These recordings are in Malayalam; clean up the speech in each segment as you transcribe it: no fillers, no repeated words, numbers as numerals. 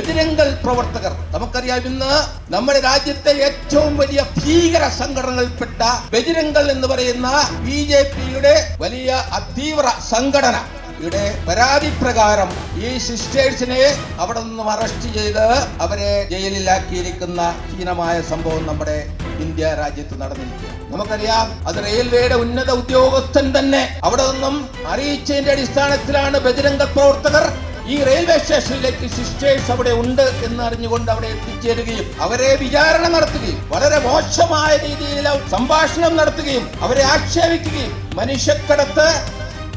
ബജരംഗൽ പ്രവർത്തകർ. നമുക്കറിയാം, ഇന്ന് നമ്മുടെ രാജ്യത്തെ ഏറ്റവും വലിയ ഭീകര സംഘടനകളിൽപ്പെട്ട ബജരംഗൽ എന്ന് പറയുന്ന BJPയുടെ വലിയ അതീവ്ര സംഘടന യുടെ പരാതി പ്രകാരം ഈ സിസ്റ്റേഴ്സിനെ അവിടെ നിന്നും അറസ്റ്റ് ചെയ്ത് അവരെ ജയിലിലാക്കിയിരിക്കുന്ന ഹീനമായ സംഭവം നമ്മുടെ ഇന്ത്യ രാജ്യത്ത് നടന്നിരിക്കുക. നമുക്കറിയാം, അത് റെയിൽവേയുടെ ഉന്നത ഉദ്യോഗസ്ഥൻ തന്നെ അവിടെ നിന്നും അറിയിച്ചതിന്റെ അടിസ്ഥാനത്തിലാണ് ബജരംഗ പ്രവർത്തകർ ഈ റെയിൽവേ സ്റ്റേഷനിലേക്ക് സിസ്റ്റേഴ്സ് അവിടെ ഉണ്ട് എന്ന് അറിഞ്ഞുകൊണ്ട് അവിടെ എത്തിച്ചേരുകയും അവരെ വിചാരണ നടത്തുകയും വളരെ മോശമായ രീതിയിൽ സംഭാഷണം നടത്തുകയും അവരെ ആക്ഷേപിക്കുകയും മനുഷ്യക്കടത്ത്,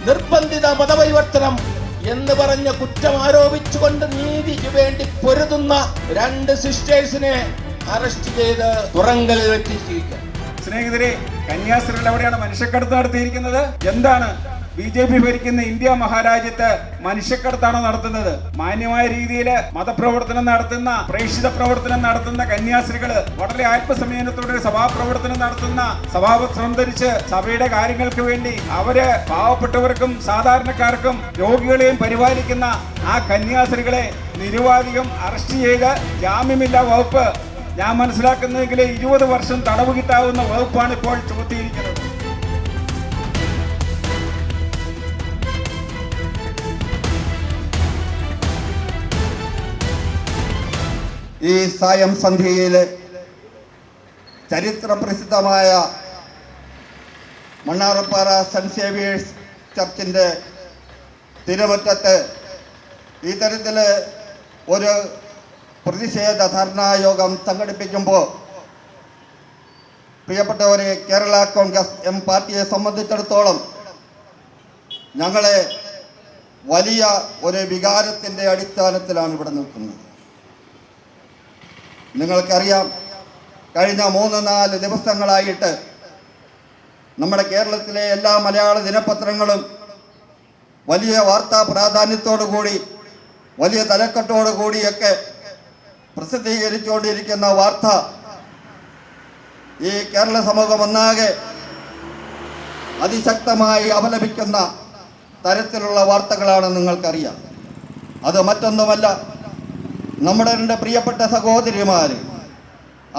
നിർബന്ധിത മതപരിവർത്തനം എന്ന് പറഞ്ഞ കുറ്റം ആരോപിച്ചുകൊണ്ട് നീതിക്ക് വേണ്ടി പൊരുതുന്ന 2 സിസ്റ്റേഴ്സിനെ അറസ്റ്റ് ചെയ്ത് തുറങ്കലിൽ വെച്ചിരിക്കുക. സ്നേഹിതരെ, കന്യാസ്ത്രീകൾ എവിടെയാണ് മനുഷ്യക്കടത്ത് നടത്തിയിരിക്കുന്നത്? എന്താണ് BJP ഭരിക്കുന്ന ഇന്ത്യ മഹാരാജ്യത്ത് മനുഷ്യക്കടത്താണോ നടത്തുന്നത്? മാന്യമായ രീതിയിൽ മതപ്രവർത്തനം നടത്തുന്ന, പ്രേക്ഷിത പ്രവർത്തനം നടത്തുന്ന കന്യാസ്ത്രീകള് വളരെ ആത്മസംയമനത്തോടെ സഭാപ്രവർത്തനം നടത്തുന്ന, സഭാവസ്ത്രം ധരിച്ച് സഭയുടെ കാര്യങ്ങൾക്ക് വേണ്ടി അവര് പാവപ്പെട്ടവർക്കും സാധാരണക്കാർക്കും രോഗികളെയും പരിപാലിക്കുന്ന ആ കന്യാസ്ത്രീകളെ നിരുപാധികം അറസ്റ്റ് ചെയ്ത് ജാമ്യമില്ലാ വകുപ്പ്, ഞാൻ മനസ്സിലാക്കുന്നെങ്കിൽ 20 വർഷം തടവ് കിട്ടാവുന്ന വകുപ്പാണ് ഇപ്പോൾ ചുമത്തിയിരിക്കുന്നത്. ഈ സായം സന്ധ്യയിൽ ചരിത്ര പ്രസിദ്ധമായ മണ്ണാറപ്പാറ സെന്റ് സേവിയേഴ്സ് ചർച്ചിൻ്റെ തിരുമുറ്റത്ത് ഈ തരത്തിൽ ഒരു പ്രതിഷേധ ധർണായോഗം സംഘടിപ്പിക്കുമ്പോൾ പ്രിയപ്പെട്ടവരെ, കേരള കോൺഗ്രസ് എം പാർട്ടിയെ സംബന്ധിച്ചിടത്തോളം ഞങ്ങളെ വലിയ ഒരു വികാരത്തിൻ്റെ അടിസ്ഥാനത്തിലാണ് ഇവിടെ നിൽക്കുന്നത്. നിങ്ങൾക്കറിയാം, കഴിഞ്ഞ 3-4 ദിവസങ്ങളായിട്ട് നമ്മുടെ കേരളത്തിലെ എല്ലാ മലയാള ദിനപത്രങ്ങളും വലിയ വാർത്താ പ്രാധാന്യത്തോടു കൂടി, വലിയ തലക്കെട്ടോടു കൂടിയൊക്കെ പ്രസിദ്ധീകരിച്ചുകൊണ്ടിരിക്കുന്ന വാർത്ത ഈ കേരള സമൂഹം ഒന്നാകെ അതിശക്തമായി അപലപിക്കുന്ന തരത്തിലുള്ള വാർത്തകളാണ് നിങ്ങൾക്കറിയാം. അത് മറ്റൊന്നുമല്ല, നമ്മുടെ 2 പ്രിയപ്പെട്ട സഹോദരിമാർ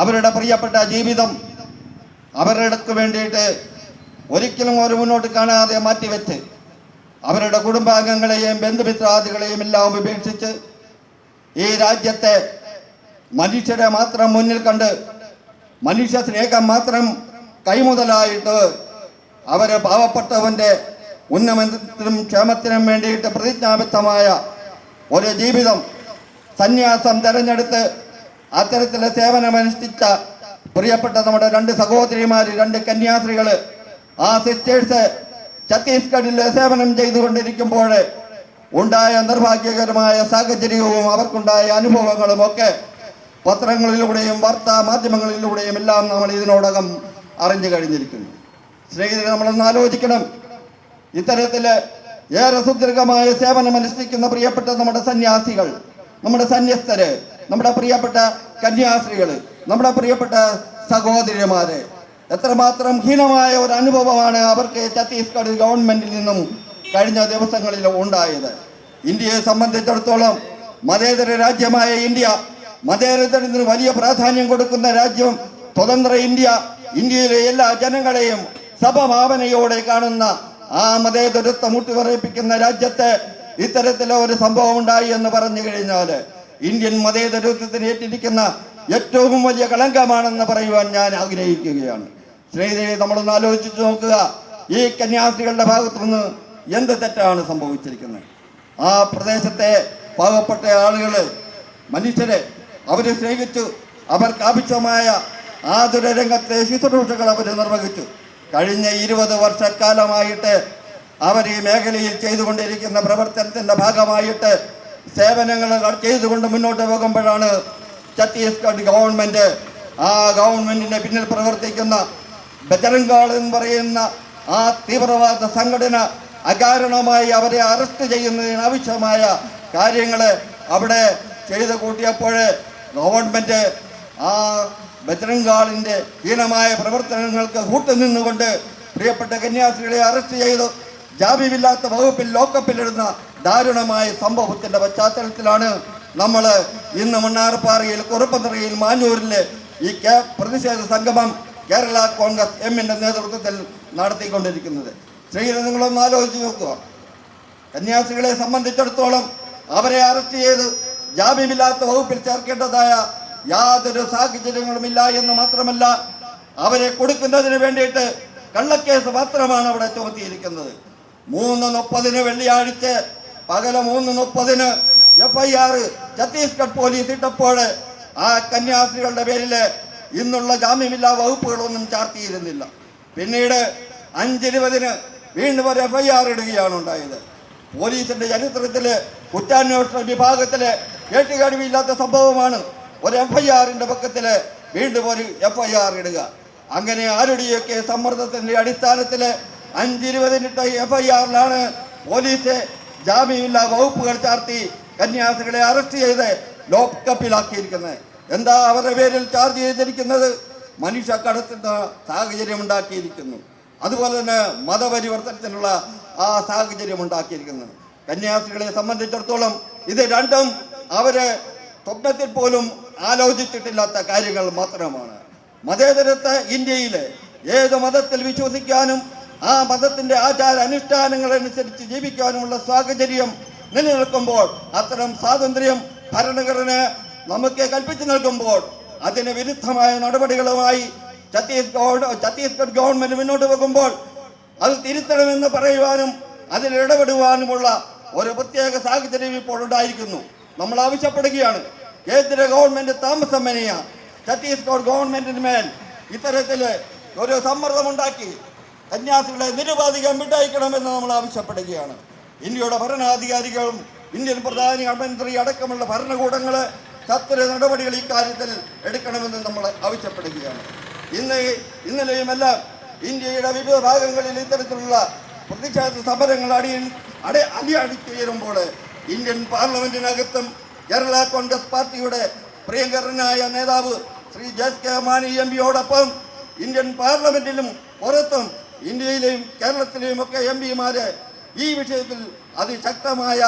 അവരുടെ പ്രിയപ്പെട്ട ജീവിതം അവർക്ക് വേണ്ടിയിട്ട് ഒരിക്കലും ഒരു മുന്നോട്ട് കാണാതെ മാറ്റിവെച്ച് അവരുടെ കുടുംബാംഗങ്ങളെയും ബന്ധുമിത്രാദികളെയും എല്ലാം ഉപേക്ഷിച്ച് ഈ രാജ്യത്തെ മനുഷ്യരെ മാത്രം മുന്നിൽ കണ്ട് മനുഷ്യ സ്നേഹം മാത്രം കൈമുതലായിട്ട് അവരെ പാവപ്പെട്ടവൻ്റെ ഉന്നമനത്തിനും ക്ഷേമത്തിനും വേണ്ടിയിട്ട് പ്രതിജ്ഞാബദ്ധമായ ഒരു ജീവിതം, സന്യാസം തെരഞ്ഞെടുത്ത് അത്തരത്തിലെ സേവനമനുഷ്ഠിച്ച പ്രിയപ്പെട്ട നമ്മുടെ 2 സഹോദരിമാർ, 2 കന്യാസ്ത്രീകൾ, ആ സിസ്റ്റേഴ്സ് ഛത്തീസ്ഗഡിൽ സേവനം ചെയ്തുകൊണ്ടിരിക്കുമ്പോൾ ഉണ്ടായ നിർഭാഗ്യകരമായ സാഹചര്യവും അവർക്കുണ്ടായ അനുഭവങ്ങളും ഒക്കെ പത്രങ്ങളിലൂടെയും വാർത്താ മാധ്യമങ്ങളിലൂടെയും എല്ലാം നമ്മൾ ഇതിനോടകം അറിഞ്ഞു കഴിഞ്ഞിരിക്കുന്നു. സ്നേഹിതരെ, നമ്മളൊന്ന് ആലോചിക്കണം. ഇത്തരത്തിൽ ഏറെ സുദീർഘമായ സേവനമനുഷ്ഠിക്കുന്ന പ്രിയപ്പെട്ട നമ്മുടെ സന്യാസികൾ, നമ്മുടെ സന്യസ്തര്, നമ്മുടെ പ്രിയപ്പെട്ട കന്യാസ്ത്രീകൾ, നമ്മുടെ പ്രിയപ്പെട്ട സഹോദരിമാര്, എത്രമാത്രം ഹീനമായ ഒരു അനുഭവമാണ് അവർക്ക് ഛത്തീസ്ഗഡ് ഗവൺമെന്റിൽ നിന്നും കഴിഞ്ഞ ദിവസങ്ങളിൽ ഉണ്ടായത്. ഇന്ത്യയെ സംബന്ധിച്ചിടത്തോളം മതേതര രാജ്യമായ ഇന്ത്യ, മതേതരത്തിന് വലിയ പ്രാധാന്യം കൊടുക്കുന്ന രാജ്യം, സ്വതന്ത്ര ഇന്ത്യ, ഇന്ത്യയിലെ എല്ലാ ജനങ്ങളെയും സഭഭാവനയോടെ കാണുന്ന ആ മതേതരത്വം ഊട്ടിവറയിപ്പിക്കുന്ന രാജ്യത്ത് ഇത്തരത്തിലെ ഒരു സംഭവം ഉണ്ടായി എന്ന് പറഞ്ഞു കഴിഞ്ഞാൽ ഇന്ത്യൻ മതേതരത്വത്തിന് ഏറ്റിരിക്കുന്ന ഏറ്റവും വലിയ കളങ്കമാണെന്ന് പറയുവാൻ ഞാൻ ആഗ്രഹിക്കുകയാണ്. സ്നേഹിതരെ, നമ്മളൊന്ന് ആലോചിച്ച് നോക്കുക. ഈ കന്യാസ്ത്രീകളുടെ ഭാഗത്തുനിന്ന് എന്ത് തെറ്റാണ് സംഭവിച്ചിരിക്കുന്നത്? ആ പ്രദേശത്തെ പാവപ്പെട്ട ആളുകൾ, മനുഷ്യരെ അവർ സ്നേഹിച്ചു, അവർക്ക് ആവശ്യമായ ആതുര രംഗത്തെ ശുശ്രൂഷകൾ അവർ നിർവഹിച്ചു. കഴിഞ്ഞ 20 വർഷക്കാലമായിട്ട് അവർ ഈ മേഖലയിൽ ചെയ്തുകൊണ്ടിരിക്കുന്ന പ്രവർത്തനത്തിൻ്റെ ഭാഗമായിട്ട് സേവനങ്ങൾ ചെയ്തുകൊണ്ട് മുന്നോട്ട് പോകുമ്പോഴാണ് ഛത്തീസ്ഗഡ് ഗവൺമെൻറ്, ആ ഗവൺമെൻറ്റിൻ്റെ പിന്നിൽ പ്രവർത്തിക്കുന്ന ബജരംഗാൾ എന്ന് പറയുന്ന ആ തീവ്രവാദ സംഘടന അകാരണമായി അവരെ അറസ്റ്റ് ചെയ്യുന്നതിന് ആവശ്യമായ കാര്യങ്ങൾ അവിടെ ചെയ്ത് കൂട്ടിയപ്പോൾ ഗവൺമെൻറ് ആ ബജരംഗാളിൻ്റെ ഹീനമായ പ്രവർത്തനങ്ങൾക്ക് കൂട്ടുനിന്നുകൊണ്ട് പ്രിയപ്പെട്ട കന്യാസ്ത്രീകളെ അറസ്റ്റ് ചെയ്തു ജാമ്യമില്ലാത്ത വകുപ്പിൽ ലോക്കപ്പിലിടുന്ന ദാരുണമായ സംഭവത്തിൻ്റെ പശ്ചാത്തലത്തിലാണ് നമ്മൾ ഇന്ന് മണ്ണാർപ്പാറയിൽ കുറുപ്പന്തറയിൽ മാഞ്ഞൂരിലെ ഈ പ്രതിഷേധ സംഗമം കേരള കോൺഗ്രസ് എമ്മിൻ്റെ നേതൃത്വത്തിൽ നടത്തിക്കൊണ്ടിരിക്കുന്നത്. നിങ്ങളൊന്ന് ആലോചിച്ച് നോക്കുക. കന്യാസ്ത്രീകളെ സംബന്ധിച്ചിടത്തോളം അവരെ അറസ്റ്റ് ചെയ്ത് ജാമ്യമില്ലാത്ത വകുപ്പിൽ ചേർക്കേണ്ടതായ യാതൊരു സാഹചര്യങ്ങളുമില്ല എന്ന് മാത്രമല്ല, അവരെ കൊടുക്കുന്നതിന് വേണ്ടിയിട്ട് കള്ളക്കേസ് മാത്രമാണ് അവിടെ ചുമത്തിയിരിക്കുന്നത്. 3:30 വെള്ളിയാഴ്ച പകല് 3:30 FIR ഛത്തീസ്ഗഡ് പോലീസ് ഇട്ടപ്പോൾ ആ കന്യാസ്ത്രീകളുടെ പേരിൽ ഇന്നുള്ള ജാമ്യമില്ലാ വകുപ്പുകളൊന്നും ചാർത്തിയിരുന്നില്ല. പിന്നീട് 5:20 വീണ്ടും ഒരു FIR ഇടുകയാണ് ഉണ്ടായത്. പോലീസിന്റെ ചരിത്രത്തിൽ കുറ്റാന്വേഷണ വിഭാഗത്തിൽ കേട്ടുകഴിവില്ലാത്ത സംഭവമാണ് ഒരു FIRന്റെ പക്കത്തിൽ വീണ്ടും ഒരു FIR ഇടുക. അങ്ങനെ ആരുടെയൊക്കെ സമ്മർദ്ദത്തിന്റെ അടിസ്ഥാനത്തിൽ 5:20 FIRലാണ് പോലീസ് ജാമ്യമില്ലാ വകുപ്പുകൾ ചാർത്തി കന്യാസ്ത്രീകളെ അറസ്റ്റ് ചെയ്ത് ലോക്കപ്പിലാക്കിയിരിക്കുന്നത്. എന്താ അവരുടെ പേരിൽ ചാർജ് ചെയ്തിരിക്കുന്നത്? മനുഷ്യക്കടത്തുന്ന സാഹചര്യം ഉണ്ടാക്കിയിരിക്കുന്നു. അതുപോലെ തന്നെ മതപരിവർത്തനത്തിനുള്ള ആ സാഹചര്യം ഉണ്ടാക്കിയിരിക്കുന്നു. കന്യാസ്ത്രീകളെ സംബന്ധിച്ചിടത്തോളം ഇത് രണ്ടും അവര് സ്വപ്നത്തിൽ പോലും ആലോചിച്ചിട്ടില്ലാത്ത കാര്യങ്ങൾ മാത്രമാണ്. മതേതരത്വ ഇന്ത്യയിൽ ഏത് മതത്തിൽ വിശ്വസിക്കാനും ആ മതത്തിന്റെ ആചാര അനുഷ്ഠാനങ്ങളനുസരിച്ച് ജീവിക്കാനുമുള്ള സാഹചര്യം നിലനിൽക്കുമ്പോൾ, അത്തരം സ്വാതന്ത്ര്യം ഭരണഘടന നമുക്ക് കൽപ്പിച്ചു നൽകുമ്പോൾ അതിന് വിരുദ്ധമായ നടപടികളുമായി ഛത്തീസ്ഗഡ് ഗവൺമെന്റ് മുന്നോട്ട് പോകുമ്പോൾ അത് തിരുത്തണമെന്ന് പറയുവാനും അതിൽ ഇടപെടുവാനുമുള്ള ഒരു പ്രത്യേക സാഹചര്യം ഇപ്പോൾ ഉണ്ടായിരിക്കുന്നു. നമ്മൾ ആവശ്യപ്പെടുകയാണ്, കേന്ദ്ര ഗവൺമെന്റ് താമസമേനയ ഛത്തീസ്ഗഡ് ഗവൺമെന്റിന് മേൽ ഇത്തരത്തിൽ ഒരു സമ്മർദ്ദമുണ്ടാക്കി കന്യാസ്ത്രീകളെ നിരുപാധികം വിട്ടയക്കണമെന്ന് നമ്മൾ ആവശ്യപ്പെടുകയാണ്. ഇന്ത്യയുടെ ഭരണാധികാരികളും ഇന്ത്യൻ പ്രധാനമന്ത്രി അടക്കമുള്ള ഭരണകൂടങ്ങൾ സത്വര നടപടികൾ ഇക്കാര്യത്തിൽ എടുക്കണമെന്ന് നമ്മൾ ആവശ്യപ്പെടുകയാണ്. ഇന്നലെയുമെല്ലാം ഇന്ത്യയുടെ വിവിധ ഭാഗങ്ങളിൽ ഇത്തരത്തിലുള്ള പ്രതിഷേധ സമരങ്ങൾ അടിയുയരുമ്പോൾ ഇന്ത്യൻ പാർലമെന്റിനകത്തും കേരള കോൺഗ്രസ് പാർട്ടിയുടെ പ്രിയങ്കരനായ നേതാവ് ശ്രീ JK മാണി MPയോടൊപ്പം ഇന്ത്യൻ പാർലമെന്റിലും പുറത്തും ഇന്ത്യയിലെയും കേരളത്തിലെയും ഒക്കെ MPമാര് ഈ വിഷയത്തിൽ അതിശക്തമായ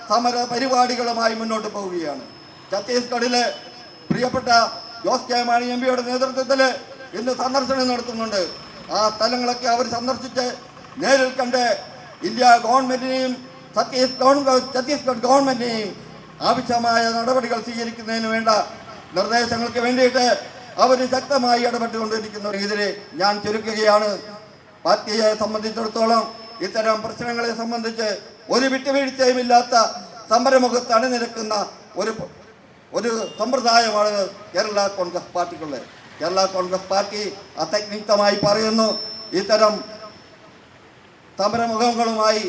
സമര പരിപാടികളുമായി മുന്നോട്ട് പോവുകയാണ്. ഛത്തീസ്ഗഡിലെ പ്രിയപ്പെട്ട JK മാണി MPയുടെ നേതൃത്വത്തിൽ ഇന്ന് സന്ദർശനം നടത്തുന്നുണ്ട്. ആ സ്ഥലങ്ങളൊക്കെ അവർ സന്ദർശിച്ച് നേരിൽ കണ്ട് ഇന്ത്യ ഗവൺമെന്റിനെയും ഛത്തീസ്ഗഡ് ഗവൺമെന്റിനെയും ആവശ്യമായ നടപടികൾ സ്വീകരിക്കുന്നതിന് വേണ്ട നിർദ്ദേശങ്ങൾക്ക് വേണ്ടിയിട്ട് അവർ ശക്തമായി ഇടപെട്ടുകൊണ്ടിരിക്കുന്നതിനെതിരെ ഞാൻ ചുരുക്കുകയാണ്. പാർട്ടിയെ സംബന്ധിച്ചിടത്തോളം ഇത്തരം പ്രശ്നങ്ങളെ സംബന്ധിച്ച് ഒരു വിട്ടുവീഴ്ചയുമില്ലാത്ത സമരമുഖത്ത് അണിനിരക്കുന്ന ഒരു സമ്പ്രദായമാണ് കേരള കോൺഗ്രസ് പാർട്ടിക്കുള്ളത്. കേരള കോൺഗ്രസ് പാർട്ടി അസന്നിഗ്ധമായി പറയുന്നു, ഇത്തരം സമരമുഖങ്ങളുമായി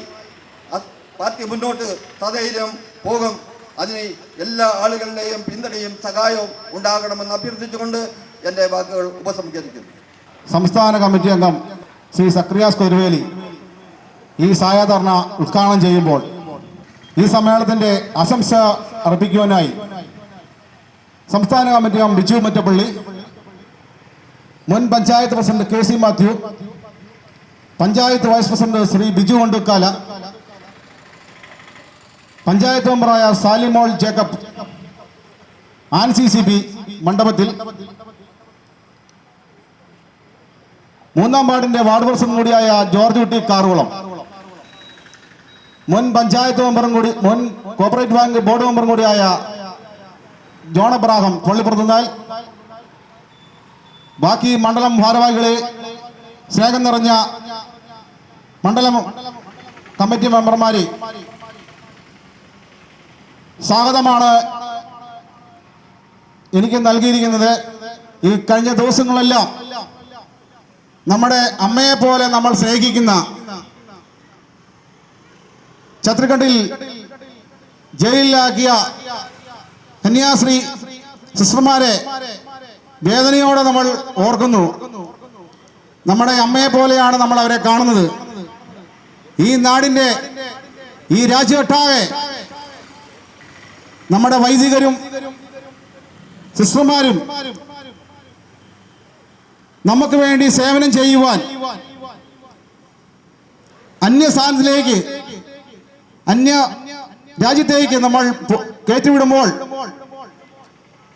പാർട്ടി മുന്നോട്ട് സധൈര്യം പോകും. അതിന് എല്ലാ ആളുകളുടെയും പിന്തുണയും സഹായവും ഉണ്ടാകണമെന്ന് അഭ്യർത്ഥിച്ചുകൊണ്ട് എൻ്റെ വാക്കുകൾ ഉപസംഹരിക്കുന്നു. സംസ്ഥാന കമ്മിറ്റി അംഗം ശ്രീ സക്രിയാസ് കൊരുവേലി ഈ സായാധർണ ഉദ്ഘാടനം ചെയ്യുമ്പോൾ ഈ സമ്മേളനത്തിന്റെ ആശംസ അർപ്പിക്കുവാനായി സംസ്ഥാന കമ്മിറ്റി അംഗം ബിജു മറ്റപ്പള്ളി, മുൻ panchayat president KC Mathew, panchayat vice president Shri Biju Kondukkala, panchayat മെമ്പറായ സാലിമോൾ ജേക്കബ്, CCB മണ്ഡപത്തിൽ, 3-ാം വാർഡിന്റെ വാർഡ് പ്രസിഡന്റ് കൂടിയായ ജോർജ് കുട്ടി കാറുകുളം, മുൻ പഞ്ചായത്ത് മെമ്പറും കൂടി മുൻ കോപ്പറേറ്റീവ് ബാങ്ക് ബോർഡ് മെമ്പറും കൂടിയായ ജോൺ അബ്രാഹം കൊള്ളിപ്പുറത്തുനാൽ, ബാക്കി മണ്ഡലം ഭാരവാഹികളെ, സ്നേഹം നിറഞ്ഞ മണ്ഡലം കമ്മിറ്റി മെമ്പർമാരെ, സ്വാഗതമാണ് എനിക്ക് നൽകിയിരിക്കുന്നത്. ഈ കഴിഞ്ഞ ദിവസങ്ങളെല്ലാം നമ്മുടെ അമ്മയെ പോലെ നമ്മൾ സ്നേഹിക്കുന്ന ഛത്തീസ്ഗഡിൽ ജയിലിലാക്കിയ കന്യാസ്ത്രീ സിസ്റ്റർമാരെ വേദനയോടെ നമ്മൾ ഓർക്കുന്നു. നമ്മുടെ അമ്മയെ പോലെയാണ് നമ്മൾ അവരെ കാണുന്നത്. ഈ നാടിന്റെ ഈ രാജ്യമൊട്ടാകെ നമ്മുടെ വൈദികരും സിസ്റ്റർമാരും നമുക്ക് വേണ്ടി സേവനം ചെയ്യുവാൻ അന്യ സ്ഥാനത്തിലേക്ക്, അന്യ രാജ്യത്തേക്ക് നമ്മൾ കയറ്റിവിടുമ്പോൾ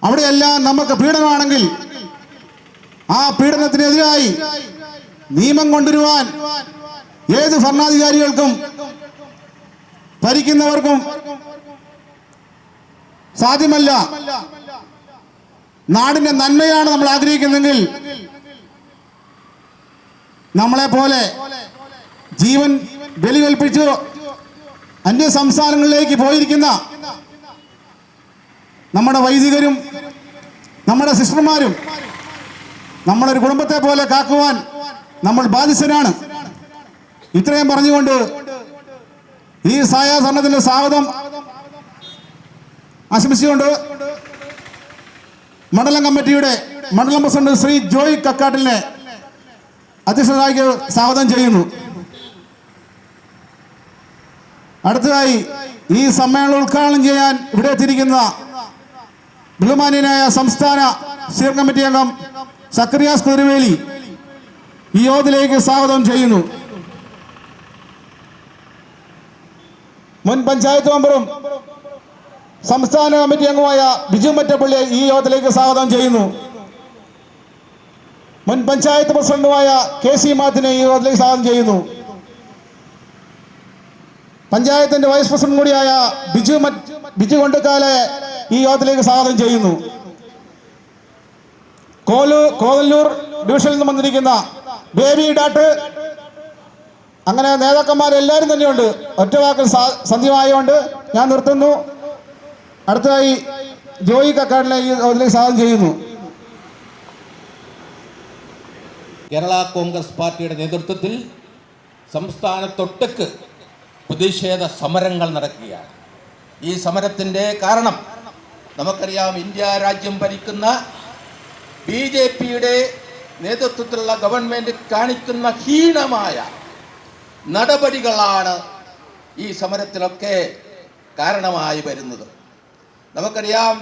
അവിടെയെല്ലാം നമുക്ക് പീഡനമാണെങ്കിൽ ആ പീഡനത്തിനെതിരായി നിയമം കൊണ്ടുവരുവാൻ ഏത് ഭരണാധികാരികൾക്കും ഭരിക്കുന്നവർക്കും സാധ്യമല്ല. നാടിന്റെ നന്മയാണ് നമ്മൾ ആഗ്രഹിക്കുന്നെങ്കിൽ നമ്മളെ പോലെ ജീവൻ ബലി കൽപ്പിച്ചു അന്യ സംസ്ഥാനങ്ങളിലേക്ക് പോയിരിക്കുന്ന നമ്മുടെ വൈദികരും നമ്മുടെ സിസ്റ്റർമാരും നമ്മുടെ ഒരു കുടുംബത്തെ പോലെ കാക്കുവാൻ നമ്മൾ ബാധ്യസ്ഥരാണ്. ഇത്രയും പറഞ്ഞുകൊണ്ട് ഈ സായാഹരണത്തിന്റെ സ്വാഗതം ആശംസിച്ചുകൊണ്ട് മണ്ഡലം കമ്മിറ്റിയുടെ മണ്ഡലം പ്രസിഡന്റ് ശ്രീ ജോയ് കക്കാട്ടിലിനെ അധ്യക്ഷനായി സ്വാഗതം ചെയ്യുന്നു. അടുത്തതായി ഈ സമ്മേളനം ഉദ്ഘാടനം ചെയ്യാൻ ഇവിടെ എത്തിയിരിക്കുന്ന ബഹുമാന്യനായ സംസ്ഥാന സ്റ്റിയറിംഗ് കമ്മിറ്റി അംഗം സക്രിയാസ് കുതിരവേലി ഈ യോഗത്തിലേക്ക് സ്വാഗതം ചെയ്യുന്നു. മുൻ പഞ്ചായത്ത് മെമ്പറും സംസ്ഥാന കമ്മിറ്റി അംഗമായ ബിജു മറ്റപ്പള്ളി ഈ യോഗത്തിലേക്ക് സ്വാഗതം ചെയ്യുന്നു. മുൻ പഞ്ചായത്ത് പ്രസിഡന്റുമായ KC മാത്തിനെ ഈ യോഗത്തിലേക്ക് സ്വാഗതം ചെയ്യുന്നു. പഞ്ചായത്തിന്റെ വൈസ് പ്രസിഡന്റ് കൂടിയായ ബിജു കൊണ്ടക്കാലെ ഈ യോഗത്തിലേക്ക് സ്വാഗതം ചെയ്യുന്നു. കോവല്ലൂർ ഡിവിഷനിൽ നിന്ന് വന്നിരിക്കുന്ന ബേബി ഡാട്ട്, അങ്ങനെ നേതാക്കന്മാരെല്ലാവരും തന്നെയുണ്ട്. ഒറ്റവാക്കിൽ സന്ധ്യമായതുകൊണ്ട് ഞാൻ നിർത്തുന്നു. അടുത്തതായി ജോയി കക്കാടിനെ ഈ യോഗത്തിലേക്ക് സ്വാഗതം ചെയ്യുന്നു. കേരള കോൺഗ്രസ് പാർട്ടിയുടെ നേതൃത്വത്തിൽ സംസ്ഥാനത്തൊട്ടുക്ക് പ്രതിഷേധ സമരങ്ങൾ നടക്കുകയാണ്. ഈ സമരത്തിൻ്റെ കാരണം നമുക്കറിയാം. ഇന്ത്യ രാജ്യം ഭരിക്കുന്ന BJPയുടെ നേതൃത്വത്തിലുള്ള ഗവൺമെൻറ് കാണിക്കുന്ന ഹീനമായ നടപടികളാണ് ഈ സമരത്തിലൊക്കെ കാരണമായി വരുന്നത്. നമുക്കറിയാം,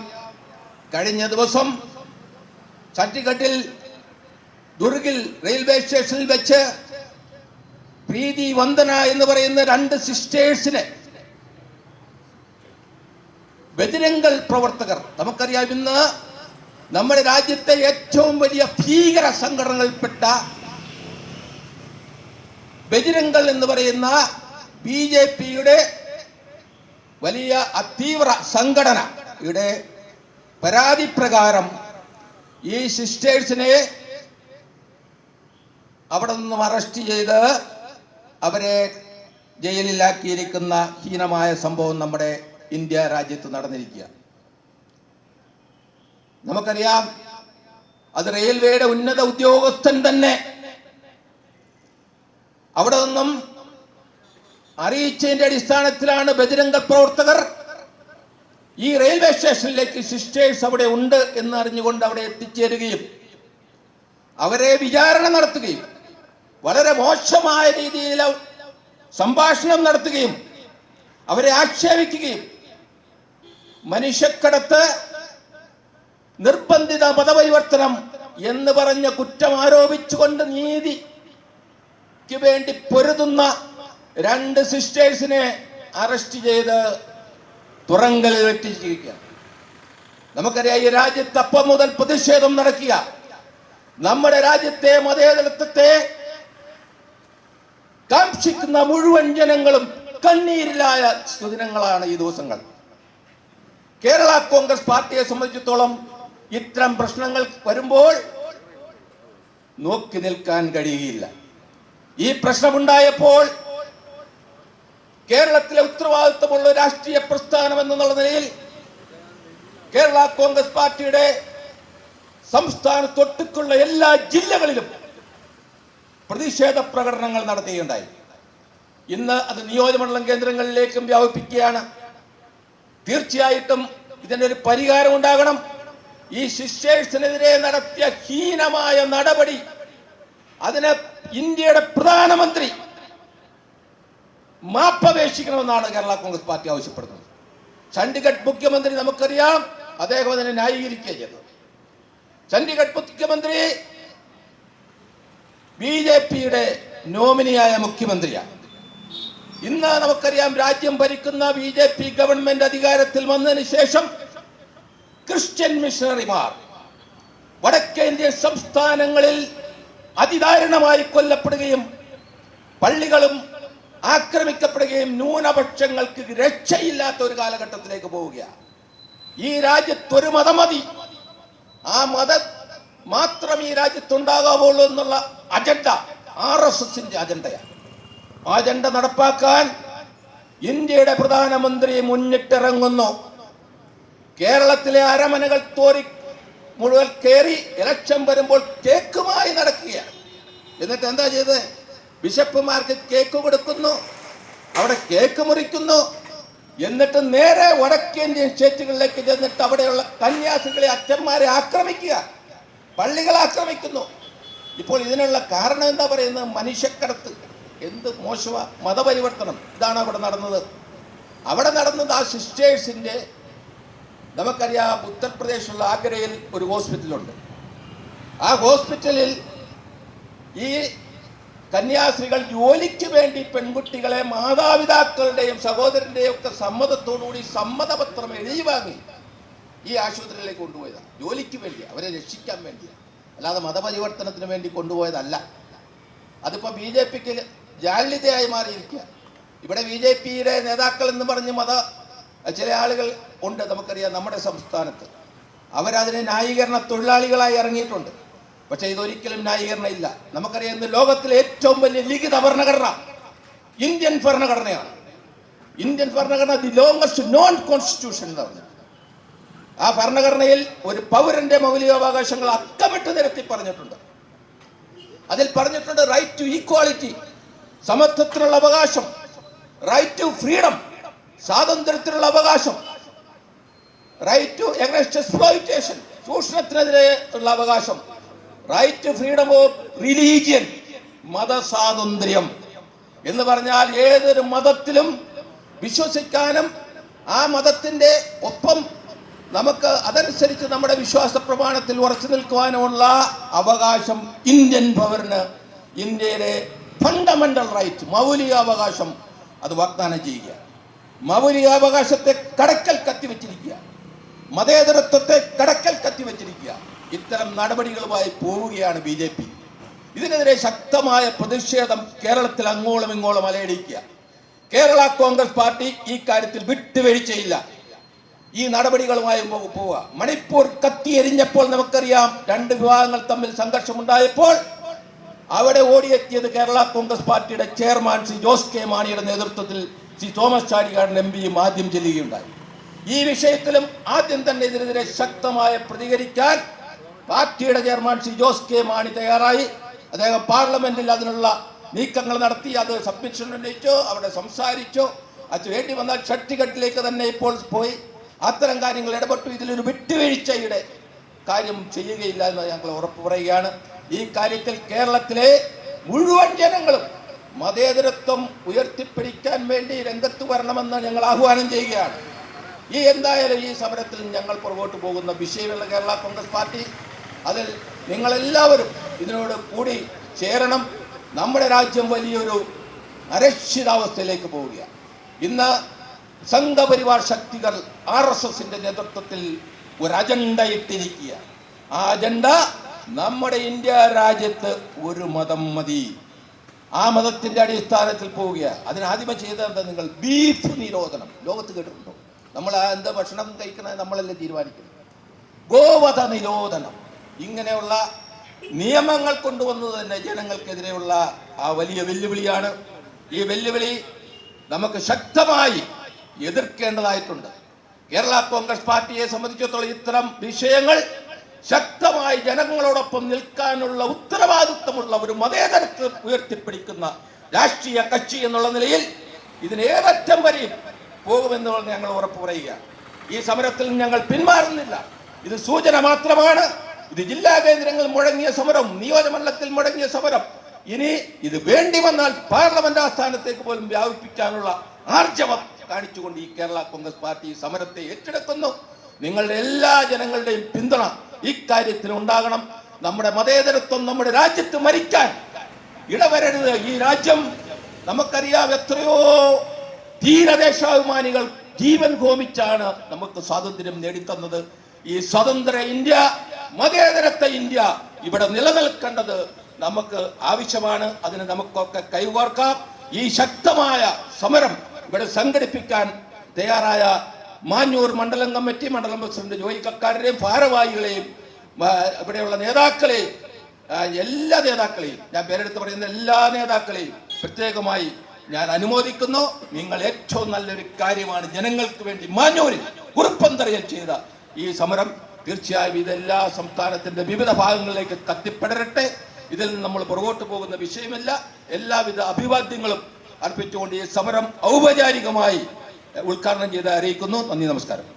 കഴിഞ്ഞ ദിവസം ചണ്ഡീഗഡിൽ ദുർഗിൽ റെയിൽവേ സ്റ്റേഷനിൽ വെച്ച് പ്രീതി വന്ദന എന്ന് പറയുന്ന 2 സിസ്റ്റേഴ്സിനെ ബജരംഗൾ പ്രവർത്തകർ, നമുക്കറിയാം ഇന്ന് നമ്മുടെ രാജ്യത്തെ ഏറ്റവും വലിയ ഭീകര സംഘടനകളിൽപ്പെട്ട ബജരംഗൾ എന്ന് പറയുന്ന BJPയുടെ വലിയ അതീവ്ര സംഘടനയുടെ പരാതി പ്രകാരം ഈ സിസ്റ്റേഴ്സിനെ അവിടെ നിന്നും അറസ്റ്റ് ചെയ്ത് അവരെ ജയിലിലാക്കിയിരിക്കുന്ന ഹീനമായ സംഭവം നമ്മുടെ ഇന്ത്യ രാജ്യത്ത് നടന്നിരിക്കുക. നമുക്കറിയാം, അത് റെയിൽവേയുടെ ഉന്നത ഉദ്യോഗസ്ഥൻ തന്നെ അവിടെ നിന്നും അറിയിച്ചതിന്റെ അടിസ്ഥാനത്തിലാണ് ബജരംഗ പ്രവർത്തകർ ഈ റെയിൽവേ സ്റ്റേഷനിലേക്ക് സിസ്റ്റേഴ്സ് അവിടെ ഉണ്ട് എന്ന് അറിഞ്ഞുകൊണ്ട് അവിടെ എത്തിച്ചേരുകയും അവരെ വിചാരണ നടത്തുകയും വളരെ മോശമായ രീതിയിൽ സംഭാഷണം നടത്തുകയും അവരെ ആക്ഷേപിക്കുകയും മനുഷ്യക്കടത്ത്, നിർബന്ധിത മതപരിവർത്തനം എന്ന് പറഞ്ഞ കുറ്റം ആരോപിച്ചുകൊണ്ട് നീതിക്ക് വേണ്ടി പൊരുതുന്ന 2 സിസ്റ്റേഴ്സിനെ അറസ്റ്റ് ചെയ്ത് തുറങ്കലിൽ വെട്ടിച്ചിരിക്കുക. നമുക്കറിയാം, ഈ രാജ്യത്ത് അപ്പം മുതൽ പ്രതിഷേധം നടക്കുക. നമ്മുടെ രാജ്യത്തെ മതേതരത്വത്തെ കാക്ഷിക്കുന്ന മുഴുവൻ ജനങ്ങളും കണ്ണീരിലായ ദിനങ്ങളാണ് ഈ ദിവസങ്ങൾ. കേരള കോൺഗ്രസ് പാർട്ടിയെ സംബന്ധിച്ചിടത്തോളം ഇത്തരം പ്രശ്നങ്ങൾ വരുമ്പോൾ നോക്കി നിൽക്കാൻ കഴിയുകയില്ല. ഈ പ്രശ്നമുണ്ടായപ്പോൾ കേരളത്തിലെ ഉത്തരവാദിത്വമുള്ള രാഷ്ട്രീയ പ്രസ്ഥാനം എന്നുള്ള നിലയിൽ കേരള കോൺഗ്രസ് പാർട്ടിയുടെ സംസ്ഥാനത്തൊട്ടുക്കുള്ള എല്ലാ ജില്ലകളിലും പ്രതിഷേധ പ്രകടനങ്ങൾ നടത്തുകയുണ്ടായി. ഇന്ന് അത് നിയോജകമണ്ഡലം കേന്ദ്രങ്ങളിലേക്കും വ്യാപിപ്പിക്കുകയാണ്. തീർച്ചയായിട്ടും ഇതിൻ്റെ ഒരു പരിഹാരം ഉണ്ടാകണം. ഈ സിസ്റ്റേഴ്സിനെതിരെ നടത്തിയ ഹീനമായ നടപടി, അതിന് ഇന്ത്യയുടെ പ്രധാനമന്ത്രി മാപ്പപേക്ഷിക്കണമെന്നാണ് കേരള കോൺഗ്രസ് പാർട്ടി ആവശ്യപ്പെടുന്നത്. ചണ്ഡീഗഡ് മുഖ്യമന്ത്രി നമുക്കറിയാം, അദ്ദേഹം അതിനെ ന്യായീകരിക്കുകയും ചെയ്തു. ചണ്ഡീഗഡ് മുഖ്യമന്ത്രി BJPയുടെ നോമിനിയായ മുഖ്യമന്ത്രിയാണ്. ഇന്ന് നമുക്കറിയാം, രാജ്യം ഭരിക്കുന്ന BJP ഗവൺമെന്റ് അധികാരത്തിൽ വന്നതിന് ശേഷം ക്രിസ്ത്യൻ മിഷണറിമാർ വടക്കേന്ത്യൻ സംസ്ഥാനങ്ങളിൽ അതിദാരുണമായി കൊല്ലപ്പെടുകയും പള്ളികളും ആക്രമിക്കപ്പെടുകയും ന്യൂനപക്ഷങ്ങൾക്ക് രക്ഷയില്ലാത്ത ഒരു കാലഘട്ടത്തിലേക്ക് പോവുകയാണ്. ഈ രാജ്യത്തൊരു മതം മതി, ആ മതം മാത്രം ഈ രാജ്യത്തുണ്ടാകാവുള്ളൂ എന്നുള്ള അജണ്ട RSSന്റെ അജണ്ടയാണ്. ആ അജണ്ട നടപ്പാക്കാൻ ഇന്ത്യയുടെ പ്രധാനമന്ത്രി മുന്നിട്ടിറങ്ങുന്നു. കേരളത്തിലെ അരമനകൾ മുഴുവൻ കയറി ഇലക്ഷൻ വരുമ്പോൾ കേക്കുമായി നടക്കുകയാണ്. എന്നിട്ട് എന്താ ചെയ്തത്? ബിഷപ്പുമാർക്ക് കേക്ക് കൊടുക്കുന്നു, അവിടെ കേക്ക് മുറിക്കുന്നു. എന്നിട്ട് നേരെ വടക്കേന്ത്യൻ സ്റ്റേറ്റുകളിലേക്ക് ചെന്നിട്ട് അവിടെയുള്ള കന്യാസ്ത്രീകളെ, അച്ഛന്മാരെ ആക്രമിക്കുക, പള്ളികൾ ആക്രമിക്കുന്നു. ഇപ്പോൾ ഇതിനുള്ള കാരണം എന്താ പറയുന്നത്? മനുഷ്യക്കടത്ത്. എന്ത് മോശമാ മതപരിവർത്തനം. ഇതാണ് അവിടെ നടന്നത്. അവിടെ നടന്നത് ആ സിസ്റ്റേഴ്സിൻ്റെ, നമുക്കറിയാം ഉത്തർപ്രദേശിലുള്ള ആഗ്രയിൽ ഒരു ഹോസ്പിറ്റലുണ്ട്. ആ ഹോസ്പിറ്റലിൽ ഈ കന്യാസ്ത്രീകൾ ജോലിക്ക് വേണ്ടി പെൺകുട്ടികളെ മാതാപിതാക്കളുടെയും സഹോദരൻ്റെയും ഒക്കെ സമ്മതത്തോടുകൂടി സമ്മതപത്രം എഴുതി വാങ്ങി ഈ ആശുപത്രിയിലേക്ക് കൊണ്ടുപോയതാണ്. ജോലിക്ക് വേണ്ടി, അവരെ രക്ഷിക്കാൻ വേണ്ടിയാണ്, അല്ലാതെ മതപരിവർത്തനത്തിന് വേണ്ടി കൊണ്ടുപോയതല്ല. അതിപ്പോൾ BJPക്ക് ജാള്യതയായി മാറിയിരിക്കുക. ഇവിടെ BJPയുടെ നേതാക്കൾ എന്ന് പറഞ്ഞ് ചില ആളുകൾ ഉണ്ട്, നമുക്കറിയാം നമ്മുടെ സംസ്ഥാനത്ത്. അവരതിനെ ന്യായീകരണ തൊഴിലാളികളായി ഇറങ്ങിയിട്ടുണ്ട്. പക്ഷേ ഇതൊരിക്കലും ന്യായീകരണം ഇല്ല. നമുക്കറിയാം, ഇന്ന് ലോകത്തിലെ ഏറ്റവും വലിയ ലിഖിത ഭരണഘടന ഇന്ത്യൻ ഭരണഘടനയാണ്. ഇന്ത്യൻ ഭരണഘടന ദി ലോങ്സ്റ്റ് നോൺ കോൺസ്റ്റിറ്റ്യൂഷൻ എന്ന് പറഞ്ഞു. ആ ഭരണഘടനയിൽ ഒരു പൗരന്റെ മൗലികാവകാശങ്ങൾ അക്കമിട്ട് നിരത്തി പറഞ്ഞിട്ടുണ്ട്. അതിൽ പറഞ്ഞിട്ടുണ്ട് റൈറ്റ് ടു ഈക്വാളിറ്റി, സമത്വത്തിനുള്ള അവകാശം, റൈറ്റ് ടു ഫ്രീഡം, സ്വാതന്ത്ര്യത്തിനുള്ള അവകാശം, റൈറ്റ് ടു എഗൻസ്റ്റ് എക്സ്പ്ലോയിറ്റേഷൻ, ചൂഷണത്തിനെതിരെ ഉള്ള അവകാശം, right to freedom of religion, മതസ്വാതന്ത്ര്യം എന്ന് പറഞ്ഞാൽ ഏതൊരു മതത്തിലും വിശ്വസിക്കാനും ആ മതത്തിൻ്റെ ഒപ്പം നമുക്ക് അതനുസരിച്ച് നമ്മുടെ വിശ്വാസ പ്രമാണത്തിൽ ഉറച്ചു നിൽക്കുവാനുമുള്ള അവകാശം ഇന്ത്യൻ പൗരന്, ഇന്ത്യയിലെ ഫണ്ടമെന്റൽ റൈറ്റ്, മൗലികാവകാശം അത് വാഗ്ദാനം ചെയ്യുക. മൗലികാവകാശത്തെ കടക്കൽ കത്തിവെച്ചിരിക്കുക, മതേതരത്വത്തെ കടക്കൽ കത്തിവെച്ചിരിക്കുക. ഇത്തരം നടപടികളുമായി പോവുകയാണ് BJP. ഇതിനെതിരെ ശക്തമായ പ്രതിഷേധം കേരളത്തിൽ അങ്ങോളം ഇങ്ങോളം അലയടിക്കുക. കേരള കോൺഗ്രസ് പാർട്ടി ഈ കാര്യത്തിൽ വിട്ടുവീഴ്ചയില്ല. ഈ നടപടികളുമായി പോവുക. മണിപ്പൂർ കത്തിയെരിഞ്ഞപ്പോൾ നമുക്കറിയാം, രണ്ട് വിഭാഗങ്ങൾ തമ്മിൽ സംഘർഷമുണ്ടായപ്പോൾ അവിടെ ഓടിയെത്തിയത് കേരള കോൺഗ്രസ് പാർട്ടിയുടെ ചെയർമാൻ ശ്രീ ജോസ് കെ മാണിയുടെ നേതൃത്വത്തിൽ ശ്രീ തോമസ് ചാഴികാടൻ MPയും ആദ്യം ചെല്ലുകയുണ്ടായി. ഈ വിഷയത്തിലും ആദ്യം തന്നെ ഇതിനെതിരെ ശക്തമായി പ്രതികരിക്കാൻ പാർട്ടിയുടെ ചെയർമാൻ ശ്രീ ജോസ് കെ മാണി തയ്യാറായി. അദ്ദേഹം പാർലമെന്റിൽ അതിനുള്ള നീക്കങ്ങൾ നടത്തി. അത് സബ്മിഷൻ ഉന്നയിച്ചോ, അവിടെ സംസാരിച്ചോ, അത് വേണ്ടി വന്നാൽ ഷട്ടികട്ടിലേക്ക് തന്നെ ഇപ്പോൾ പോയി അത്തരം കാര്യങ്ങൾ ഇടപെട്ടു. ഇതിലൊരു വിട്ടുവീഴ്ചയുടെ കാര്യം ചെയ്യുകയില്ല എന്ന് ഞങ്ങൾ ഉറപ്പ് പറയുകയാണ്. ഈ കാര്യത്തിൽ കേരളത്തിലെ മുഴുവൻ ജനങ്ങളും മതേതരത്വം ഉയർത്തിപ്പിടിക്കാൻ വേണ്ടി രംഗത്ത് വരണമെന്ന് ഞങ്ങൾ ആഹ്വാനം ചെയ്യുകയാണ്. എന്തായാലും ഈ സമരത്തിൽ ഞങ്ങൾ പുറകോട്ട് പോകുന്ന വിഷയമുള്ള കേരള കോൺഗ്രസ് പാർട്ടി, അതിൽ നിങ്ങളെല്ലാവരും ഇതിനോട് കൂടി ചേരണം. നമ്മുടെ രാജ്യം വലിയൊരു അരക്ഷിതാവസ്ഥയിലേക്ക് പോവുകയാണ്. ഇന്ന് സംഘപരിവാർ ശക്തികൾ RSSന്റെ നേതൃത്വത്തിൽ ഒരു അജണ്ട ഇട്ടിരിക്കുക. ആ അജണ്ട നമ്മുടെ ഇന്ത്യ രാജ്യത്ത് ഒരു മതം മതി, ആ മതത്തിന്റെ അടിസ്ഥാനത്തിൽ പോവുകയാണ്. അതിനാദ്യമേ ചെയ്തത് നിങ്ങൾ ബീഫ് നിരോധനം. ലോകത്ത് കേട്ടിട്ടുണ്ടോ? നമ്മൾ എന്താ ഭക്ഷണം കഴിക്കുന്നത് നമ്മളല്ലേ തീരുമാനിക്കുന്നത്. ഗോവധ നിരോധനം, ഇങ്ങനെയുള്ള നിയമങ്ങൾ കൊണ്ടുവന്നത് തന്നെ ജനങ്ങൾക്കെതിരെയുള്ള ആ വലിയ വെല്ലുവിളിയാണ്. ഈ വെല്ലുവിളി നമുക്ക് ശക്തമായി എതിർക്കേണ്ടതായിട്ടുണ്ട്. കേരള കോൺഗ്രസ് പാർട്ടിയെ സംബന്ധിച്ചിടത്തോളം ഇത്തരം വിഷയങ്ങൾ ശക്തമായി ജനങ്ങളോടൊപ്പം നിൽക്കാനുള്ള ഉത്തരവാദിത്വമുള്ള ഒരു മതേതരത്വം ഉയർത്തിപ്പിടിക്കുന്ന രാഷ്ട്രീയ കക്ഷി എന്നുള്ള നിലയിൽ ഇതിനേതറ്റം വരെയും പോകുമെന്ന് ഞങ്ങൾ ഉറപ്പ് പറയുക. ഈ സമരത്തിൽ ഞങ്ങൾ പിന്മാറുന്നില്ല. ഇത് സൂചന മാത്രമാണ്. ഇത് ജില്ലാ കേന്ദ്രങ്ങൾ മുഴങ്ങിയ സമരം, നിയോജകമണ്ഡലത്തിൽ മുഴങ്ങിയ സമരം ഇനി ഇത് വേണ്ടി വന്നാൽ പാർലമെന്റ് ആസ്ഥാനത്തേക്ക് പോലും വ്യാപിപ്പിക്കാനുള്ള ആർജവം കാണിച്ചുകൊണ്ട് ഈ കേരള കോൺഗ്രസ് പാർട്ടി സമരത്തെ ഏറ്റെടുക്കുന്നു. നിങ്ങളുടെ എല്ലാ ജനങ്ങളുടെയും പിന്തുണ ഇക്കാര്യത്തിൽ ഉണ്ടാകണം. നമ്മുടെ മതേതരത്വം നമ്മുടെ രാജ്യത്ത് മരിക്കാൻ ഇടവരരുത്. ഈ രാജ്യം നമുക്കറിയാം എത്രയോ ധീരദേശാഭിമാനികൾ ജീവൻ ഹോമിച്ചാണ് നമുക്ക് സ്വാതന്ത്ര്യം നേടിത്തന്നത്. ഈ സ്വതന്ത്ര ഇന്ത്യ, മതേതരത്വ ഇന്ത്യ ഇവിടെ നിലനിൽക്കേണ്ടത് നമുക്ക് ആവശ്യമാണ്. അതിന് നമുക്കൊക്കെ കൈകോർക്കാം. ഈ ശക്തമായ സമരം ഇവിടെ സംഘടിപ്പിക്കാൻ തയ്യാറായ മാഞ്ഞൂർ മണ്ഡലം കമ്മിറ്റി, മണ്ഡലം പ്രസിഡന്റ് ജോയി കക്കാരരെയും ഭാരവാഹികളെയും ഇവിടെയുള്ള നേതാക്കളെയും, എല്ലാ നേതാക്കളെയും, ഞാൻ പേരെടുത്ത് പറയുന്ന എല്ലാ നേതാക്കളെയും പ്രത്യേകമായി ഞാൻ അനുമോദിക്കുന്നു. നിങ്ങൾ ഏറ്റവും നല്ലൊരു കാര്യമാണ് ജനങ്ങൾക്ക് വേണ്ടി മാഞ്ഞൂരിൽ കുറുപ്പന്തറയിൽ ചെയ്ത ഈ സമരം. തീർച്ചയായും ഇതെല്ലാ സംസ്ഥാനത്തിന്റെ വിവിധ ഭാഗങ്ങളിലേക്ക് കത്തിപ്പടരട്ടെ. ഇതിൽ നിന്ന് നമ്മൾ പുറകോട്ട് പോകുന്ന വിഷയമല്ല. എല്ലാവിധ അഭിവാദ്യങ്ങളും അർപ്പിച്ചുകൊണ്ട് ഈ സമരം ഔപചാരികമായി ഉദ്ഘാടനം ചെയ്ത് അറിയിക്കുന്നു. നന്ദി, നമസ്കാരം.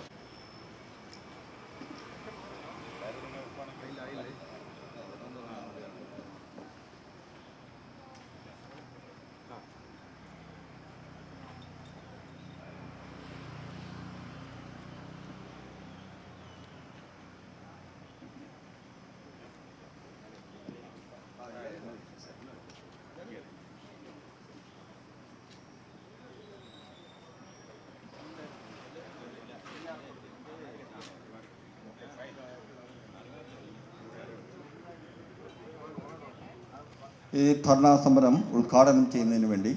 ഈ ധർണാ സമരം ഉദ്ഘാടനം ചെയ്യുന്നതിന് വേണ്ടി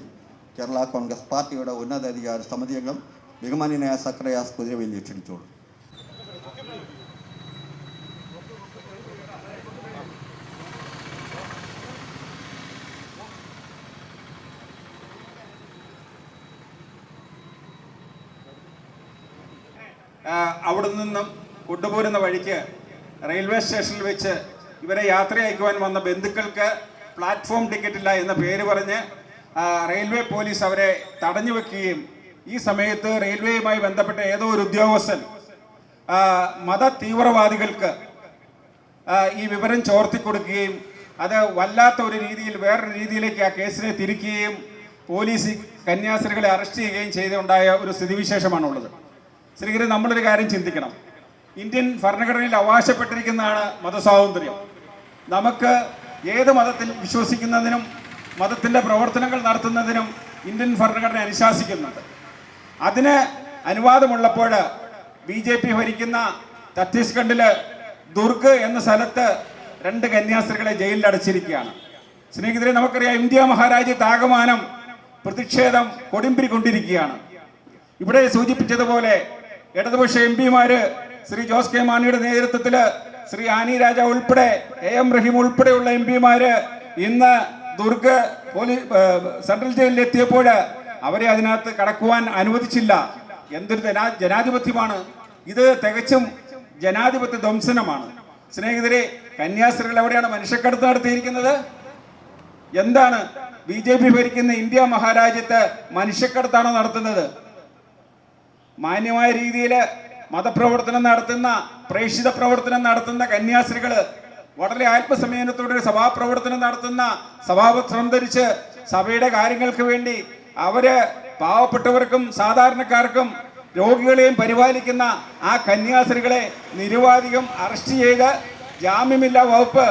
കേരള കോൺഗ്രസ് പാർട്ടിയുടെ ഉന്നതാധികാര സമിതി അംഗം ബഹുമാന്യനായ സക്രിയാസ് കുതിരവേലി ക്ഷണിച്ചോളൂ. അവിടെ നിന്നും കൊണ്ടുപോരുന്ന വഴിക്ക് റെയിൽവേ സ്റ്റേഷനിൽ വെച്ച് ഇവരെ യാത്ര അയക്കുവാൻ വന്ന ബന്ധുക്കൾക്ക് പ്ലാറ്റ്ഫോം ടിക്കറ്റ് ഇല്ല എന്ന പേര് പറഞ്ഞ് റെയിൽവേ പോലീസ് അവരെ തടഞ്ഞു വെക്കുകയും ഈ സമയത്ത് റെയിൽവേയുമായി ബന്ധപ്പെട്ട ഏതോ ഒരു ഉദ്യോഗസ്ഥൻ മത തീവ്രവാദികൾക്ക് ഈ വിവരം ചോർത്തിക്കൊടുക്കുകയും അത് വല്ലാത്ത ഒരു രീതിയിൽ വേറൊരു രീതിയിലേക്ക് ആ കേസിനെ തിരിക്കുകയും പോലീസ് കന്യാസ്ത്രീകളെ അറസ്റ്റ് ചെയ്യുകയും ചെയ്തുണ്ടായ ഒരു സ്ഥിതിവിശേഷമാണുള്ളത്. ശ്രീകരി, നമ്മളൊരു കാര്യം ചിന്തിക്കണം. ഇന്ത്യൻ ഭരണഘടനയിൽ അവകാശപ്പെട്ടിരിക്കുന്നതാണ് മതസ്വാതന്ത്ര്യം. നമുക്ക് ഏത് മതത്തിൽ വിശ്വസിക്കുന്നതിനും മതത്തിൻ്റെ പ്രവർത്തനങ്ങൾ നടത്തുന്നതിനും ഇന്ത്യൻ ഭരണഘടന അനുശാസിക്കുന്നുണ്ട്. അതിന് അനുവാദമുള്ളപ്പോൾ BJP ഭരിക്കുന്ന ഛത്തീസ്ഗഡിൽ ദുർഗ് എന്ന സ്ഥലത്ത് 2 കന്യാസ്ത്രീകളെ ജയിലിൽ അടച്ചിരിക്കുകയാണ്. സ്നേഹിതരെ, നമുക്കറിയാം ഇന്ത്യ മഹാരാജ്യത്താകമാനം പ്രതിഷേധം കൊടുമ്പിരിക്കൊണ്ടിരിക്കുകയാണ്. ഇവിടെ സൂചിപ്പിച്ചതുപോലെ ഇടതുപക്ഷ MP-മാര് ശ്രീ ജോസ് കെ മാണിയുടെ നേതൃത്വത്തിൽ ശ്രീ ആനി രാജ ഉൾപ്പെടെ AM റഹീം ഉൾപ്പെടെയുള്ള MP-മാര് ഇന്ന് ദുർഗ് സെൻട്രൽ ജയിലിൽ എത്തിയപ്പോൾ അവരെ അതിനകത്ത് കടക്കുവാൻ അനുവദിച്ചില്ല. എന്തൊരു ജനാധിപത്യമാണ് ഇത്! തികച്ചും ജനാധിപത്യ ധ്വംസനമാണ്. സ്നേഹിതരെ, കന്യാസ്ത്രീകൾ എവിടെയാണ് മനുഷ്യക്കടത്ത് നടത്തിയിരിക്കുന്നത്? എന്താണ് BJP ഭരിക്കുന്ന ഇന്ത്യ മഹാരാജ്യത്ത് മനുഷ്യക്കടത്താണോ നടത്തുന്നത്? മാന്യമായ രീതിയിൽ മതപ്രവർത്തനം നടത്തുന്ന, പ്രേക്ഷിത പ്രവർത്തനം നടത്തുന്ന കന്യാസ്ത്രീകൾ വളരെ ആത്മസംയമനത്തോടെ സഭാപ്രവർത്തനം നടത്തുന്ന, സഭാവസ്ത്രം ധരിച്ച് സഭയുടെ കാര്യങ്ങൾക്ക് വേണ്ടി അവര് പാവപ്പെട്ടവർക്കും സാധാരണക്കാർക്കും രോഗികളെയും പരിപാലിക്കുന്ന ആ കന്യാസ്ത്രീകളെ നിരുപാധികം അറസ്റ്റ് ചെയ്ത് ജാമ്യമില്ലാ വകുപ്പ്,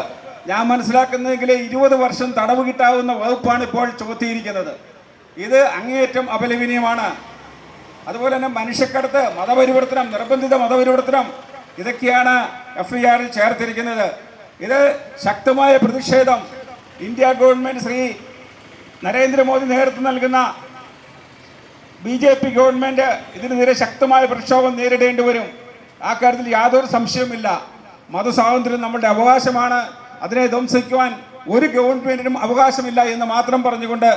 ഞാൻ മനസ്സിലാക്കുന്നതെങ്കിൽ 20 വർഷം തടവ് കിട്ടാവുന്ന വകുപ്പാണ് ഇപ്പോൾ ചുമത്തിയിരിക്കുന്നത്. ഇത് അങ്ങേയറ്റം അപലപനീയമാണ്. അതുപോലെ തന്നെ മനുഷ്യക്കടത്ത്, മതപരിവർത്തനം, നിർബന്ധിത മതപരിവർത്തനം, ഇതൊക്കെയാണ് FIR-ൽ ചേർത്തിരിക്കുന്നത്. ഇത് ശക്തമായ പ്രതിഷേധം ഇന്ത്യ ഗവൺമെൻറ്, ശ്രീ നരേന്ദ്രമോദി നേതൃത്വം നൽകുന്ന BJP ഗവൺമെൻറ് ഇതിനെതിരെ ശക്തമായ പ്രക്ഷോഭം നേരിടേണ്ടി വരും. ആ കാര്യത്തിൽ യാതൊരു സംശയവുമില്ല. മതസ്വാതന്ത്ര്യം നമ്മുടെ അവകാശമാണ്. അതിനെ ധ്വംസിക്കുവാൻ ഒരു ഗവൺമെൻറ്റിനും അവകാശമില്ല എന്ന് മാത്രം പറഞ്ഞുകൊണ്ട്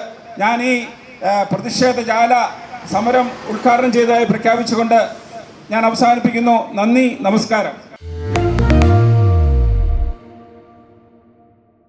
ഞാൻ ഈ പ്രതിഷേധജാല സമരം ഉദ്ഘാടനം ചെയ്തതായി പ്രഖ്യാപിച്ചുകൊണ്ട് ഞാൻ അവസാനിപ്പിക്കുന്നു. നന്ദി, നമസ്കാരം.